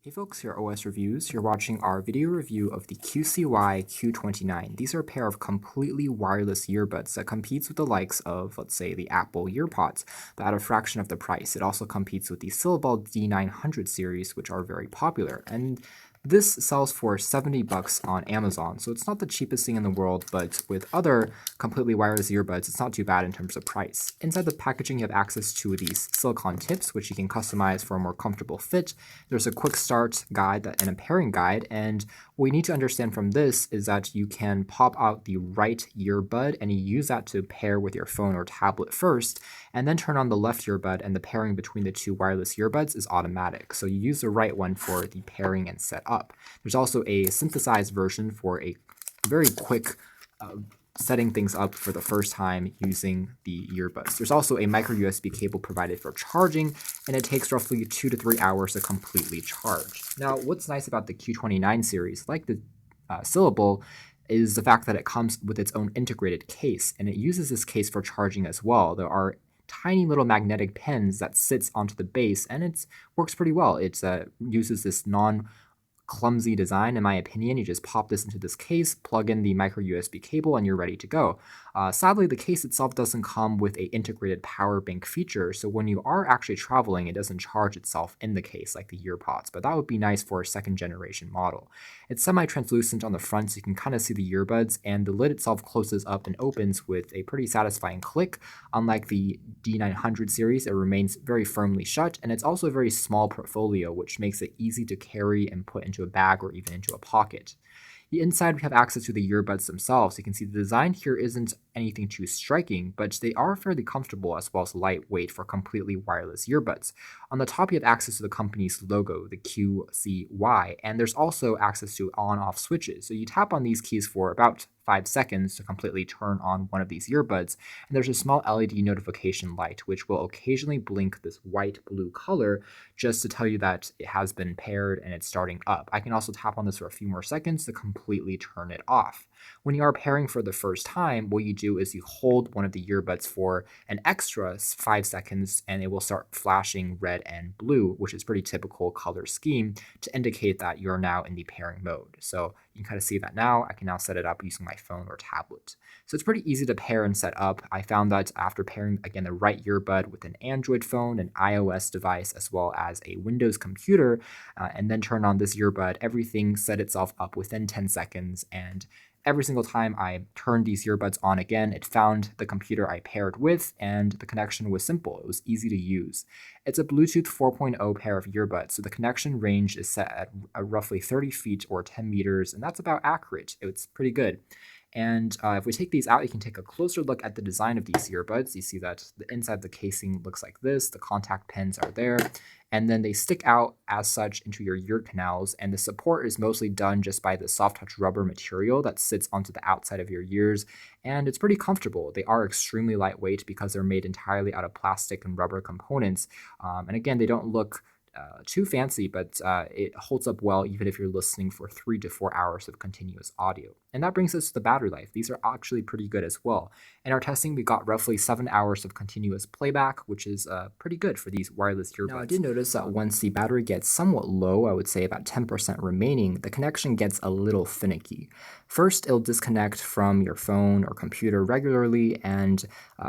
Hey folks, here are OS Reviews. You're watching our video review of the QCY Q29. These are a pair of completely wireless earbuds that competes with the likes of, let's say, the Apple EarPods, but at a fraction of the price. It also competes with the Syllable D900 series, which are very popular. And this sells for $70 on Amazon, so it's not the cheapest thing in the world, but with other completely wireless earbuds, it's not too bad in terms of price. Inside the packaging, you have access to these silicone tips, which you can customize for a more comfortable fit. There's a quick start guide and a pairing guide, and what you need to understand from this is that you can pop out the right earbud and you use that to pair with your phone or tablet first, and then turn on the left earbud, and the pairing between the two wireless earbuds is automatic. So you use the right one for the pairing and setup. There's also a synthesized version for a very quick setting things up for the first time using the earbuds. There's also a micro USB cable provided for charging, and it takes roughly 2 to 3 hours to completely charge. Now, what's nice about the Q29 series, like the Syllable, is the fact that it comes with its own integrated case, and it uses this case for charging as well. There are tiny little magnetic pins that sits onto the base, and it works pretty well. It uses this clumsy design, in my opinion. You just pop this into this case, plug in the micro USB cable, and you're ready to go. Sadly, the case itself doesn't come with an integrated power bank feature, so when you are actually traveling, it doesn't charge itself in the case like the EarPods, but that would be nice for a second generation model. It's semi-translucent on the front, so you can kind of see the earbuds, and the lid itself closes up and opens with a pretty satisfying click. Unlike the D900 series, it remains very firmly shut, and it's also a very small portfolio, which makes it easy to carry and put into a bag or even into a pocket. The inside, we have access to the earbuds themselves. You can see the design here isn't anything too striking, but they are fairly comfortable as well as lightweight for completely wireless earbuds. On the top, you have access to the company's logo, the QCY, and there's also access to on-off switches. So you tap on these keys for about 5 seconds to completely turn on one of these earbuds, and there's a small LED notification light which will occasionally blink this white-blue color just to tell you that it has been paired and it's starting up. I can also tap on this for a few more seconds to completely turn it off. When you are pairing for the first time, what you do is you hold one of the earbuds for an extra 5 seconds and it will start flashing red and blue, which is pretty typical color scheme to indicate that you're now in the pairing mode. So you can kind of see that now. I can now set it up using my phone or tablet. So it's pretty easy to pair and set up. I found that after pairing, again, the right earbud with an Android phone, an iOS device, as well as a Windows computer, and then turn on this earbud, everything set itself up within 10 seconds, and every single time I turned these earbuds on again, it found the computer I paired with, and the connection was simple. It was easy to use. It's a Bluetooth 4.0 pair of earbuds, so the connection range is set at roughly 30 feet or 10 meters, and that's about accurate. It's pretty good. And if we take these out, you can take a closer look at the design of these earbuds. You see that the inside of the casing looks like this. The contact pins are there, and then they stick out as such into your ear canals, and the support is mostly done just by the soft touch rubber material that sits onto the outside of your ears, and it's pretty comfortable. They are extremely lightweight because they're made entirely out of plastic and rubber components, and again, they don't look too fancy, but it holds up well even if you're listening for 3 to 4 hours of continuous audio. And that brings us to the battery life. These are actually pretty good as well. In our testing, we got roughly 7 hours of continuous playback, which is pretty good for these wireless earbuds. Now, I did notice that once the battery gets somewhat low, I would say about 10% remaining, the connection gets a little finicky. First, it'll disconnect from your phone or computer regularly, and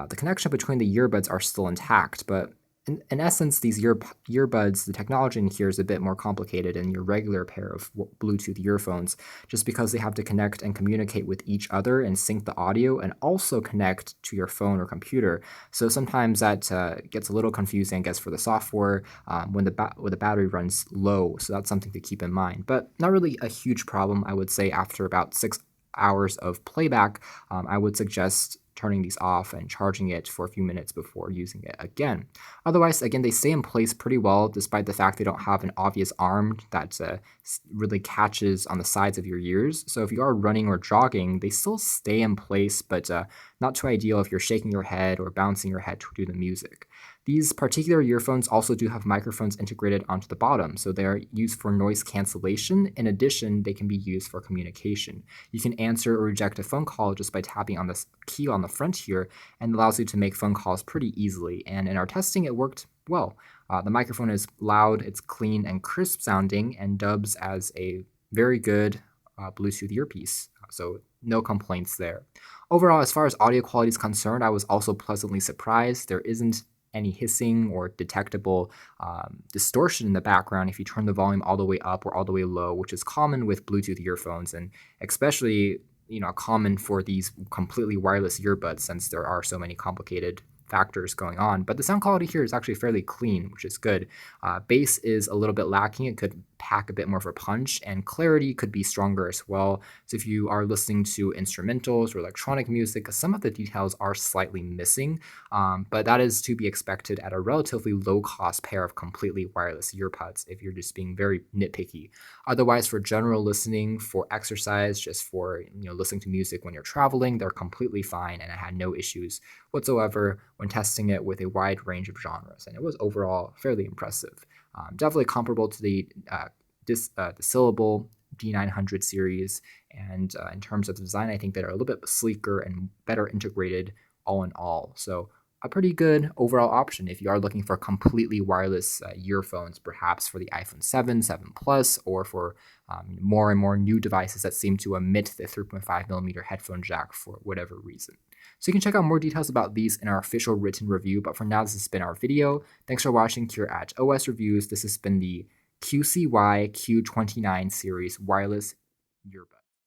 the connection between the earbuds are still intact, but in essence, these earbuds, the technology in here is a bit more complicated than your regular pair of Bluetooth earphones, just because they have to connect and communicate with each other and sync the audio and also connect to your phone or computer. So sometimes that gets a little confusing, I guess, for the software when the battery runs low. So that's something to keep in mind, but not really a huge problem. I would say after about 6 hours of playback, I would suggest turning these off and charging it for a few minutes before using it again. Otherwise, again, they stay in place pretty well despite the fact they don't have an obvious arm that really catches on the sides of your ears. So if you are running or jogging, they still stay in place, but not too ideal if you're shaking your head or bouncing your head to do the music. These particular earphones also do have microphones integrated onto the bottom, so they're used for noise cancellation. In addition, they can be used for communication. You can answer or reject a phone call just by tapping on this key on the front here, and allows you to make phone calls pretty easily. And in our testing, it worked well. The microphone is loud, it's clean and crisp sounding, and dubs as a very good Bluetooth earpiece. So no complaints there. Overall, as far as audio quality is concerned, I was also pleasantly surprised. There isn't any hissing or detectable distortion in the background if you turn the volume all the way up or all the way low, which is common with Bluetooth earphones, and especially common for these completely wireless earbuds, since there are so many complicated factors going on. But the sound quality here is actually fairly clean, which is good. Bass is a little bit lacking. It could pack a bit more of a punch, and clarity could be stronger as well. So if you are listening to instrumentals or electronic music, some of the details are slightly missing, but that is to be expected at a relatively low-cost pair of completely wireless earbuds if you're just being very nitpicky. Otherwise, for general listening, for exercise, just for listening to music when you're traveling, they're completely fine, and I had no issues whatsoever when testing it with a wide range of genres, and it was overall fairly impressive. Definitely comparable to the Syllable D900 series, and in terms of design, I think they're a little bit sleeker and better integrated all in all. So a pretty good overall option if you are looking for completely wireless earphones, perhaps for the iPhone 7, 7 Plus, or for more and more new devices that seem to omit the 3.5mm headphone jack for whatever reason. So you can check out more details about these in our official written review, but for now, this has been our video. Thanks for watching here at OS Reviews. This has been the QCY Q29 series wireless earbud.